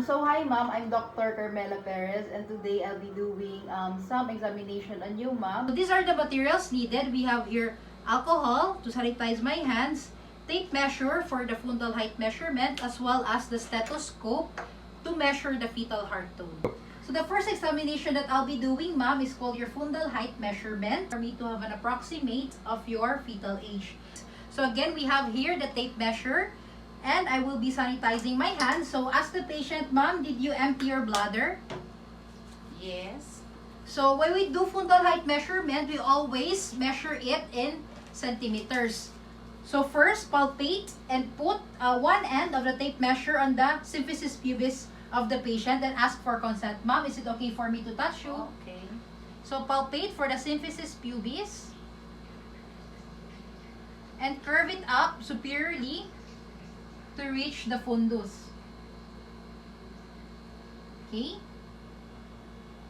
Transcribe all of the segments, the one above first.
So hi ma'am, I'm Dr. Carmela Perez and today I'll be doing some examination on you ma'am. So these are the materials needed. We have here alcohol to sanitize my hands, tape measure for the fundal height measurement, as well as the stethoscope to measure the fetal heart tone. So the first examination that I'll be doing ma'am is called your fundal height measurement for me to have an approximate of your fetal age. So again, we have here the tape measure. And I will be sanitizing my hands. So ask the patient, ma'am, did you empty your bladder? Yes. So when we do fundal height measurement, we always measure it in centimeters. So first, palpate and put one end of the tape measure on the symphysis pubis of the patient and ask for consent. Ma'am, is it okay for me to touch you? Okay. So palpate for the symphysis pubis and curve it up superiorly to reach the fundus. Okay?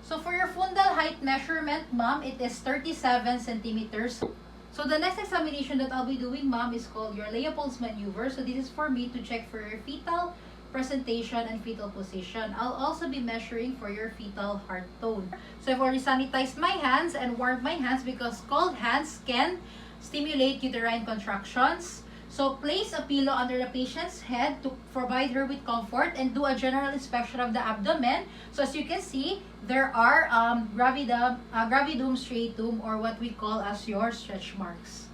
So for your fundal height measurement, ma'am, it is 37 centimeters. So the next examination that I'll be doing, ma'am, is called your Leopold'S maneuver. So this is for me to check for your fetal presentation and fetal position. I'll also be measuring for your fetal heart tone. So I've already sanitized my hands and warmed my hands because cold hands can stimulate uterine contractions. So place a pillow under the patient's head to provide her with comfort and do a general inspection of the abdomen. So as you can see, there are gravidum striatum, or what we call as your stretch marks.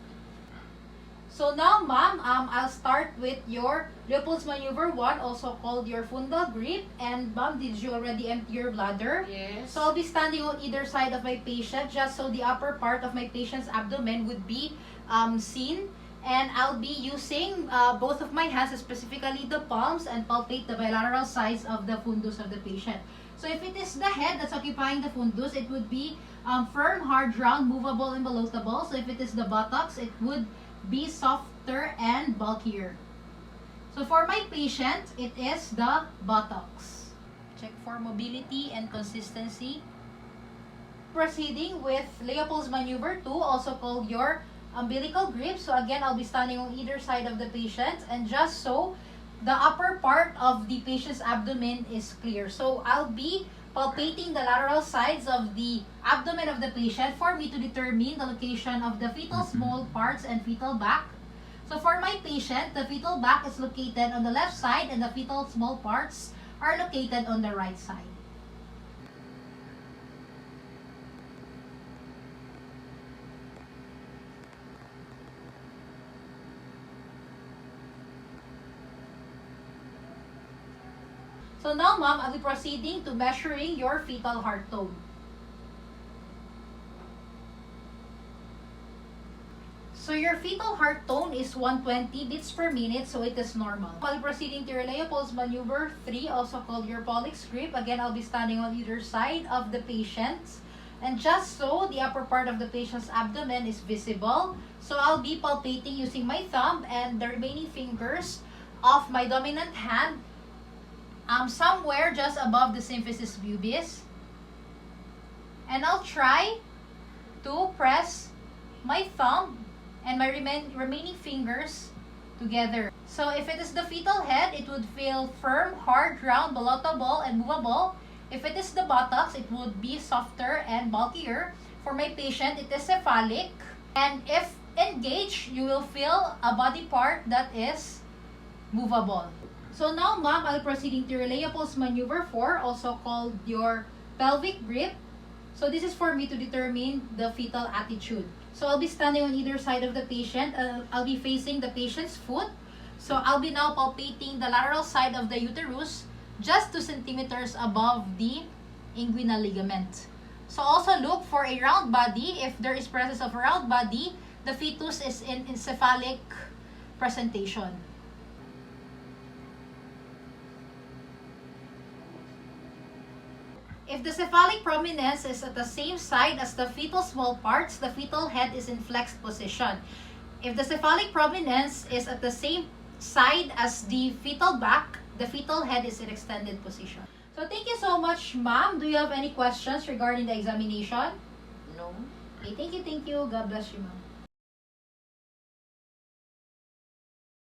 So now ma'am, I'll start with your Leopold'S maneuver 1, also called your fundal grip. And ma'am, did you already empty your bladder? Yes. So I'll be standing on either side of my patient just so the upper part of my patient's abdomen would be seen. And I'll be using both of my hands, specifically the palms, and palpate the bilateral sides of the fundus of the patient. So if it is the head that's occupying the fundus, it would be firm, hard, round, movable, and bloatable. So if it is the buttocks, it would be softer and bulkier. So for my patient, it is the buttocks. Check for mobility and consistency. Proceeding with Leopold'S maneuver 2, also called your umbilical grip. So again, I'll be standing on either side of the patient, and just so the upper part of the patient's abdomen is clear. So I'll be palpating the lateral sides of the abdomen of the patient for me to determine the location of the fetal small parts and fetal back. So for my patient, the fetal back is located on the left side and the fetal small parts are located on the right side. So now, ma'am, I'll be proceeding to measuring your fetal heart tone. So your fetal heart tone is 120 beats per minute, so it is normal. I'll be proceeding to your Leopold'S maneuver 3, also called your Pollock's grip. Again, I'll be standing on either side of the patient. And just so the upper part of the patient's abdomen is visible, so I'll be palpating using my thumb and the remaining fingers of my dominant hand somewhere just above the symphysis pubis. And I'll try to press my thumb and my remaining fingers together. So if it is the fetal head, it would feel firm, hard, round, bloatable, and movable. If it is the buttocks, it would be softer and bulkier. For my patient, it is cephalic. And if engaged, you will feel a body part that is movable. So now, ma'am, I'll be proceeding to your Leopold'S maneuver 4, also called your pelvic grip. So this is for me to determine the fetal attitude. So I'll be standing on either side of the patient. I'll be facing the patient's foot. So I'll be now palpating the lateral side of the uterus just 2 centimeters above the inguinal ligament. So also look for a round body. If there is presence of a round body, the fetus is in cephalic presentation. If the cephalic prominence is at the same side as the fetal small parts, the fetal head is in flexed position. If the cephalic prominence is at the same side as the fetal back, the fetal head is in extended position. So thank you so much, ma'am. Do you have any questions regarding the examination? No. Okay, thank you. God bless you, ma'am.